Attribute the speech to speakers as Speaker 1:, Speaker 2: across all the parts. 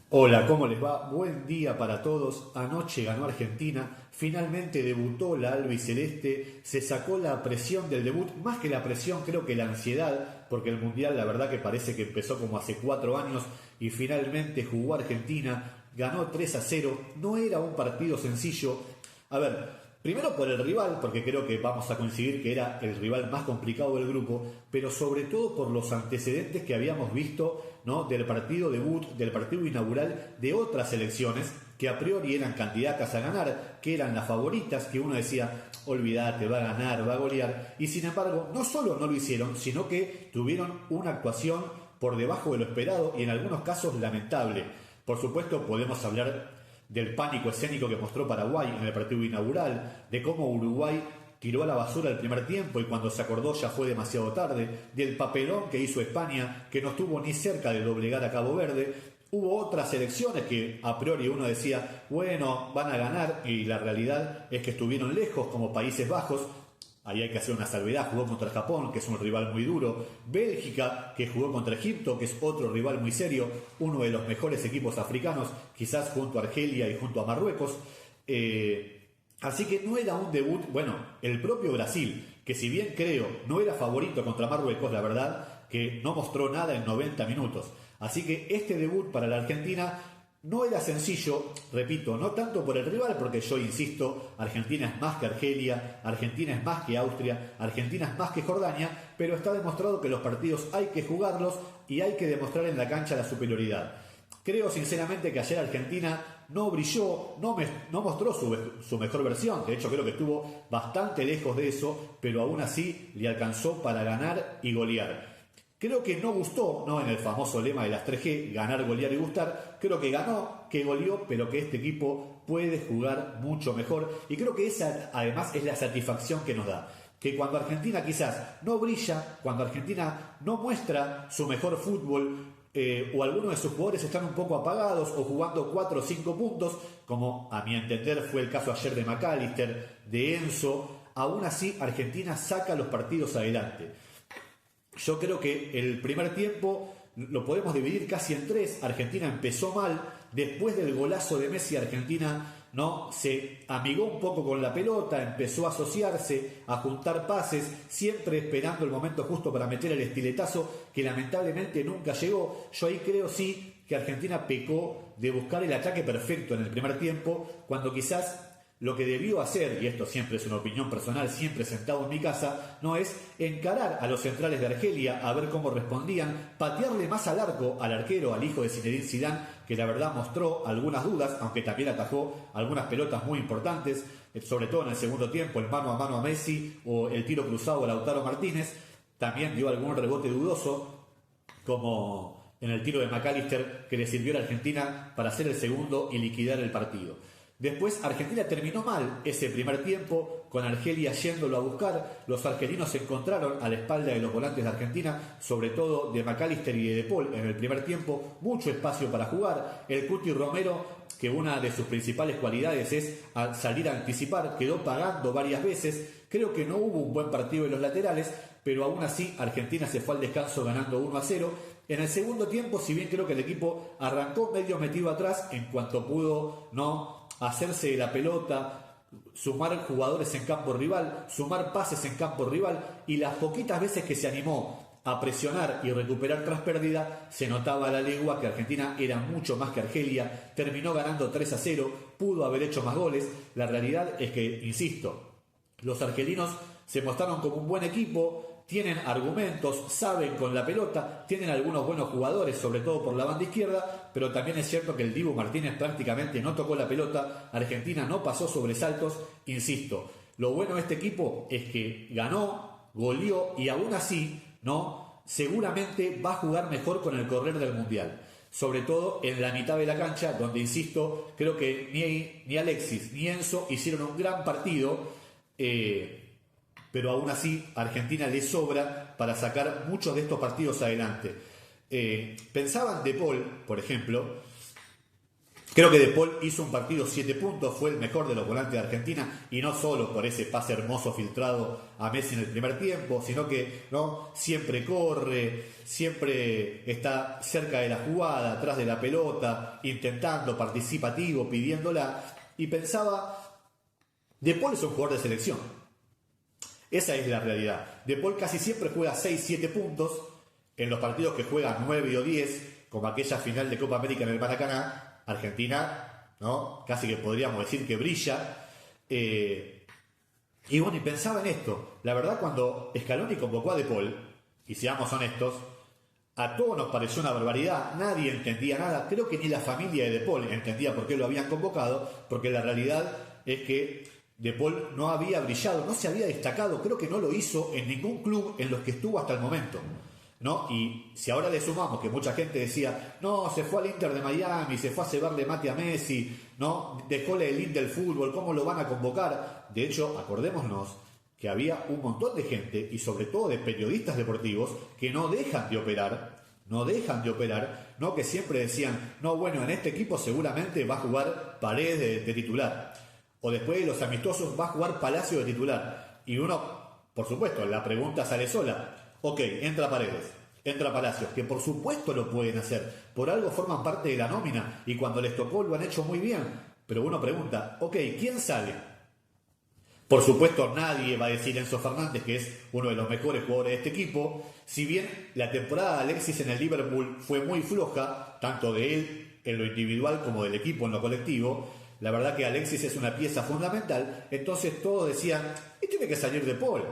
Speaker 1: Hola, ¿cómo les va? Buen día para todos. Anoche ganó Argentina, finalmente debutó la albiceleste, se sacó la presión del debut, más que la presión creo que la ansiedad, porque el Mundial la verdad que parece que empezó como hace 4 años y finalmente jugó Argentina, ganó 3-0, no era un partido sencillo. A ver, primero por el rival, porque creo que vamos a coincidir que era el rival más complicado del grupo, pero sobre todo por los antecedentes que habíamos visto, ¿no?, del partido debut, del partido inaugural de otras selecciones que a priori eran candidatas a ganar, que eran las favoritas, que uno decía, olvídate, va a ganar, va a golear, y sin embargo no solo no lo hicieron, sino que tuvieron una actuación por debajo de lo esperado y en algunos casos lamentable. Por supuesto podemos hablar del pánico escénico que mostró Paraguay en el partido inaugural, de cómo Uruguay tiró a la basura el primer tiempo y cuando se acordó ya fue demasiado tarde, del papelón que hizo España, que no estuvo ni cerca de doblegar a Cabo Verde. Hubo otras selecciones que a priori uno decía, bueno, van a ganar, y la realidad es que estuvieron lejos, como Países Bajos. Ahí hay que hacer una salvedad, jugó contra Japón, que es un rival muy duro. Bélgica, que jugó contra Egipto, que es otro rival muy serio, uno de los mejores equipos africanos, quizás junto a Argelia y junto a Marruecos. Así que no era un debut, bueno, el propio Brasil, que si bien creo no era favorito contra Marruecos, la verdad que no mostró nada en 90 minutos. Así que este debut para la Argentina no era sencillo, repito, no tanto por el rival, porque yo insisto, Argentina es más que Argelia, Argentina es más que Austria, Argentina es más que Jordania, pero está demostrado que los partidos hay que jugarlos y hay que demostrar en la cancha la superioridad. Creo sinceramente que ayer Argentina no brilló, no mostró su mejor versión, de hecho creo que estuvo bastante lejos de eso, pero aún así le alcanzó para ganar y golear. Creo que no gustó, ¿no?, en el famoso lema de las 3G, ganar, golear y gustar. Creo que ganó, que goleó, pero que este equipo puede jugar mucho mejor. Y creo que esa además es la satisfacción que nos da. Que cuando Argentina quizás no brilla, cuando Argentina no muestra su mejor fútbol, o algunos de sus jugadores están un poco apagados o jugando 4 o 5 puntos, como a mi entender fue el caso ayer de McAllister, de Enzo, aún así Argentina saca los partidos adelante. Yo creo que el primer tiempo lo podemos dividir casi en tres. Argentina empezó mal, después del golazo de Messi Argentina no se amigó un poco con la pelota, empezó a asociarse, a juntar pases, siempre esperando el momento justo para meter el estiletazo que lamentablemente nunca llegó. Yo ahí creo sí que Argentina pecó de buscar el ataque perfecto en el primer tiempo, cuando quizás lo que debió hacer, y esto siempre es una opinión personal, siempre sentado en mi casa, no es encarar a los centrales de Argelia a ver cómo respondían, patearle más al arco, al arquero, al hijo de Zinedine Zidane, que la verdad mostró algunas dudas, aunque también atajó algunas pelotas muy importantes, sobre todo en el segundo tiempo, el mano a Messi o el tiro cruzado a Lautaro Martínez. También dio algún rebote dudoso, como en el tiro de McAllister, que le sirvió a la Argentina para hacer el segundo y liquidar el partido. Después Argentina terminó mal ese primer tiempo, con Argelia yéndolo a buscar. Los argelinos se encontraron a la espalda de los volantes de Argentina, sobre todo de McAllister y de Paul en el primer tiempo, mucho espacio para jugar. El Cuti Romero, que una de sus principales cualidades es salir a anticipar, quedó pagando varias veces. Creo que no hubo un buen partido de los laterales, pero aún así Argentina se fue al descanso ganando 1-0. En el segundo tiempo, si bien creo que el equipo arrancó medio metido atrás, en cuanto pudo no hacerse de la pelota, sumar jugadores en campo rival, sumar pases en campo rival, y las poquitas veces que se animó a presionar y recuperar tras pérdida, se notaba a la legua que Argentina era mucho más que Argelia. Terminó ganando 3-0, pudo haber hecho más goles. La realidad es que, insisto, los argelinos se mostraron como un buen equipo, tienen argumentos, saben con la pelota, tienen algunos buenos jugadores, sobre todo por la banda izquierda, pero también es cierto que el Dibu Martínez prácticamente no tocó la pelota. Argentina no pasó sobresaltos, insisto. Lo bueno de este equipo es que ganó, goleó y aún así, ¿no?, seguramente va a jugar mejor con el correr del Mundial. Sobre todo en la mitad de la cancha, donde, insisto, creo que ni Alexis ni Enzo hicieron un gran partido, pero aún así a Argentina le sobra para sacar muchos de estos partidos adelante. Pensaban De Paul, por ejemplo, Creo que De Paul hizo un partido 7 puntos, fue el mejor de los volantes de Argentina, y no solo por ese pase hermoso filtrado a Messi en el primer tiempo, sino que no siempre corre, siempre está cerca de la jugada, atrás de la pelota, intentando, participativo, pidiéndola, y pensaba, De Paul es un jugador de selección. Esa es la realidad. De Paul casi siempre juega 6-7 puntos en los partidos que juega 9 o 10, como aquella final de Copa América en el Maracaná. Argentina, ¿no? Casi que podríamos decir que brilla. Y bueno, y pensaba en esto. La verdad, cuando Scaloni convocó a De Paul, y seamos honestos, a todos nos pareció una barbaridad. Nadie entendía nada. Creo que ni la familia de De Paul entendía por qué lo habían convocado, porque la realidad es que De Paul no había brillado, no se había destacado. Creo que no lo hizo en ningún club en los que estuvo hasta el momento, ¿no? Y si ahora le sumamos que mucha gente decía, no, se fue al Inter de Miami, se fue a cebarle mate a Messi, ¿no? Dejó la elite del fútbol, ¿cómo lo van a convocar? De hecho, acordémonos que había un montón de gente, y sobre todo de periodistas deportivos, que no dejan de operar, ¿no? Que siempre decían, no, bueno, en este equipo seguramente va a jugar Paredes de titular, o después de los amistosos va a jugar Palacio de titular, y uno, por supuesto, la pregunta sale sola. Ok, entra Paredes, entra Palacios, que por supuesto lo pueden hacer, por algo forman parte de la nómina y cuando les tocó lo han hecho muy bien, pero uno pregunta, ok, ¿quién sale? Por supuesto nadie va a decir Enzo Fernández, que es uno de los mejores jugadores de este equipo, si bien la temporada de Alexis en el Liverpool fue muy floja, tanto de él en lo individual como del equipo en lo colectivo, la verdad que Alexis es una pieza fundamental, entonces todos decían, y tiene que salir De Paul.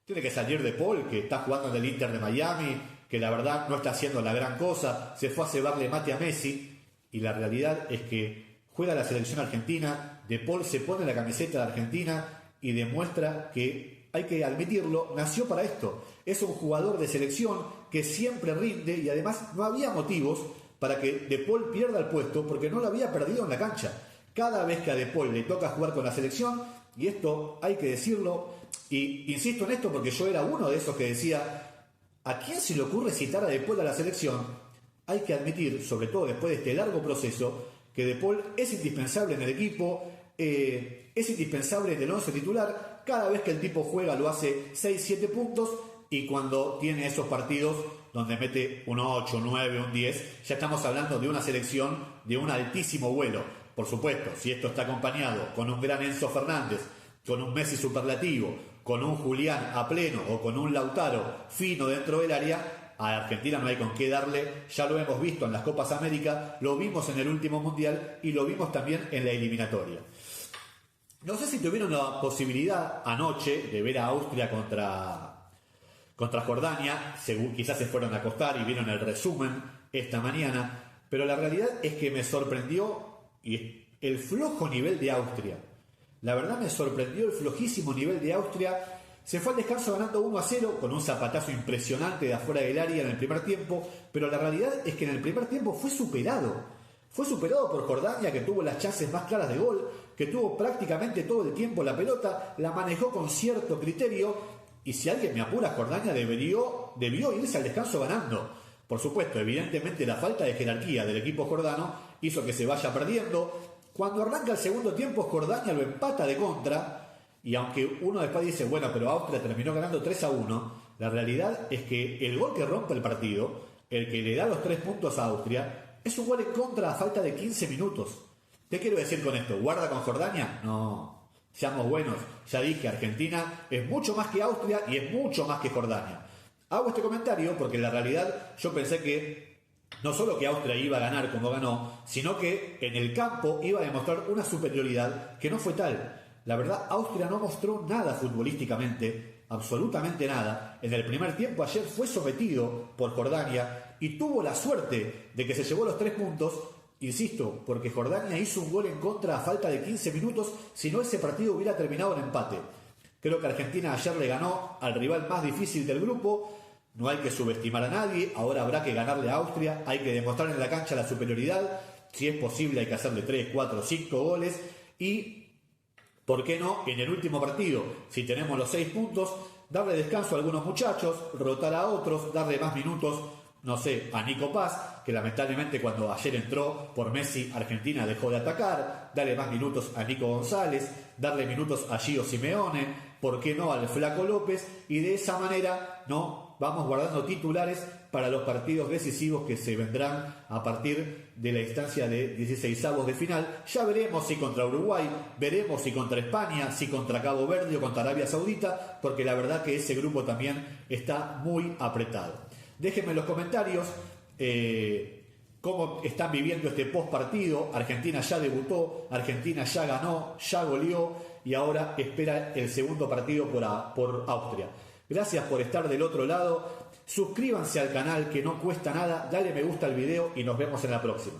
Speaker 1: Tiene que salir De Paul, que está jugando en el Inter de Miami, que la verdad no está haciendo la gran cosa, se fue a cebarle mate a Messi, y la realidad es que juega la selección argentina, De Paul se pone la camiseta de Argentina y demuestra que, hay que admitirlo, nació para esto. Es un jugador de selección que siempre rinde y además no había motivos para que De Paul pierda el puesto porque no lo había perdido en la cancha. Cada vez que a De Paul le toca jugar con la selección, y esto hay que decirlo, y insisto en esto porque yo era uno de esos que decía, ¿a quién se le ocurre citar a De Paul a la selección? Hay que admitir, sobre todo después de este largo proceso, que De Paul es indispensable en el equipo, es indispensable en el 11 titular. Cada vez que el tipo juega lo hace 6-7 puntos, y cuando tiene esos partidos donde mete un 8, un 9, un 10, ya estamos hablando de una selección de un altísimo vuelo. Por supuesto, si esto está acompañado con un gran Enzo Fernández, con un Messi superlativo, con un Julián a pleno o con un Lautaro fino dentro del área, a Argentina no hay con qué darle. Ya lo hemos visto en las Copas América, lo vimos en el último Mundial y lo vimos también en la eliminatoria. No sé si tuvieron la posibilidad anoche de ver a Austria contra Jordania, quizás se fueron a acostar y vieron el resumen esta mañana, pero la realidad es que me sorprendió el flojo nivel de Austria. La verdad me sorprendió el flojísimo nivel de Austria. Se fue al descanso ganando 1-0 con un zapatazo impresionante de afuera del área en el primer tiempo, pero la realidad es que en el primer tiempo fue superado. Fue superado por Jordania, que tuvo las chances más claras de gol, que tuvo prácticamente todo el tiempo la pelota, la manejó con cierto criterio, y si alguien me apura, Jordania debió irse al descanso ganando. Por supuesto, evidentemente la falta de jerarquía del equipo jordano hizo que se vaya perdiendo. Cuando arranca el segundo tiempo, Jordania lo empata de contra, y aunque uno después dice, bueno, pero Austria terminó ganando 3-1, la realidad es que el gol que rompe el partido, el que le da los 3 puntos a Austria, es un gol en contra a falta de 15 minutos. ¿Qué quiero decir con esto? ¿Guarda con Jordania? No, seamos buenos. Ya dije, Argentina es mucho más que Austria y es mucho más que Jordania. Hago este comentario porque en la realidad yo pensé que no solo que Austria iba a ganar como ganó, sino que en el campo iba a demostrar una superioridad que no fue tal. La verdad, Austria no mostró nada futbolísticamente, absolutamente nada. En el primer tiempo ayer fue sometido por Jordania y tuvo la suerte de que se llevó los 3 puntos, insisto, porque Jordania hizo un gol en contra a falta de 15 minutos, si no ese partido hubiera terminado en empate. Creo que Argentina ayer le ganó al rival más difícil del grupo. No hay que subestimar a nadie, ahora habrá que ganarle a Austria, hay que demostrar en la cancha la superioridad, si es posible hay que hacerle 3, 4, 5 goles y, ¿por qué no? En el último partido, si tenemos los 6 puntos, darle descanso a algunos muchachos, rotar a otros, darle más minutos, no sé, a Nico Paz, que lamentablemente cuando ayer entró por Messi, Argentina dejó de atacar, darle más minutos a Nico González, darle minutos a Gio Simeone, ¿por qué no al Flaco López? Y de esa manera, ¿no?, vamos guardando titulares para los partidos decisivos que se vendrán a partir de la instancia de 16avos de final. Ya veremos si contra Uruguay, veremos si contra España, si contra Cabo Verde o contra Arabia Saudita, porque la verdad que ese grupo también está muy apretado. Déjenme en los comentarios cómo están viviendo este post partido. Argentina ya debutó, Argentina ya ganó, ya goleó y ahora espera el segundo partido por Austria. Gracias por estar del otro lado. Suscríbanse al canal, que no cuesta nada. Dale me gusta al video y nos vemos en la próxima.